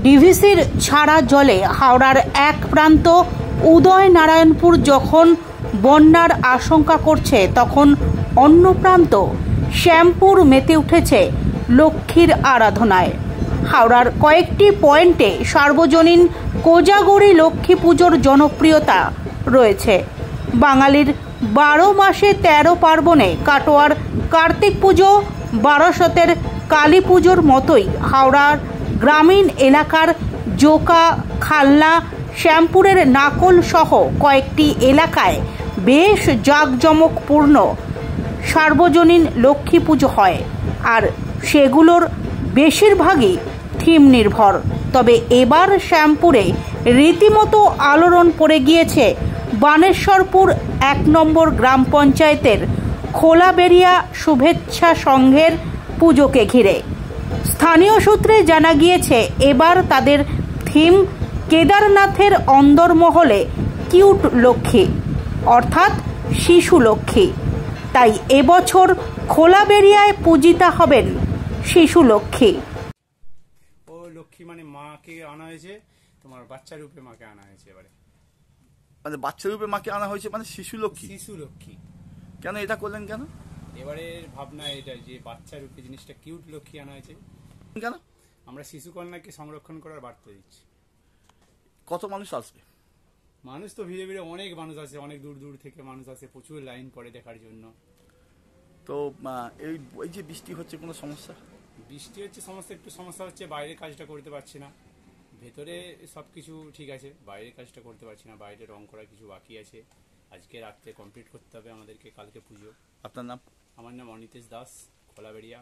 ডিভিসির ছাড়া জলে হাওড়ার এক প্রান্ত উদয়নারায়ণপুর যখন বন্যার আশঙ্কা করছে, তখন অন্য প্রান্ত শ্যামপুর মেতে উঠেছে লক্ষ্মীর আরাধনায়। হাওড়ার কয়েকটি পয়েন্টে সার্বজনীন কোজাগরী লক্ষ্মী পুজোর জনপ্রিয়তা রয়েছে। বাঙালির 12 মাসে 13 পার্বণে কাটোয়ার কার্তিক পুজো, বারাসতের কালী পুজোর মতোই হাওড়ার গ্রামীণ এলাকার জোকা, খালনা, শ্যামপুরের নাকল সহ কয়েকটি এলাকায় বেশ জাঁকজমকপূর্ণ সার্বজনীন লক্ষ্মী পুজো হয়, আর সেগুলোর বেশিরভাগই থিম নির্ভর। তবে এবার শ্যামপুরে রীতিমতো আলোড়ন পড়ে গিয়েছে বানেশ্বরপুর 1 নম্বর গ্রাম পঞ্চায়েতের খোলাবেড়িয়া শুভেচ্ছা সংঘের পুজোকে ঘিরে। স্থানীয় সূত্রে জানা গিয়েছে, এবার তাদের থিম কেদারনাথের অন্দরমহলে কিউট লক্ষ্মী, অর্থাৎ শিশু লক্ষ্মী। তাই এবছর খোলাবেড়িয়ায় পূজিতা হবেন শিশু লক্ষ্মী। ও লক্ষ্মী মানে মাকে আনা হয়েছে, তোমার বাচ্চা রূপে মাকে আনা হয়েছে। এবারে মানে বাচ্চা রূপে মাকে আনা হয়েছে, মানে শিশু লক্ষ্মী। শিশু লক্ষ্মী কেন এটা করলেন কেন? এবারে ভাবনা এটা যে বাচ্চা রূপে জিনিসটা কিউট লক্ষ্মী আনা হয়েছে কেন? আমরা শিশু কন্যাকে সংরক্ষণ করার বার্তা দিচ্ছি। কত মানুষ আসবে? মানুষ তো ভিড়ে ভিড়ে অনেক মানুষ আসে, অনেক দূর দূর থেকে মানুষ আসে, প্রচুর লাইন পড়ে দেখার জন্য। তো এই যে বৃষ্টি হচ্ছে, কোনো সমস্যা? বৃষ্টি হচ্ছে সমস্যা, একটু সমস্যা হচ্ছে, বাইরের কাজটা করতে পারছি না। ভেতরে সবকিছু ঠিক আছে, বাইরের কাজটা করতে পারছি না। বাইরে রং করা কিছু বাকি আছে, আজকে রাত্রে কমপ্লিট করতে হবে আমাদেরকে, কালকে পুজো। আপনার নাম? আমার নাম অনিতেশ দাস, খোলাবেড়িয়া।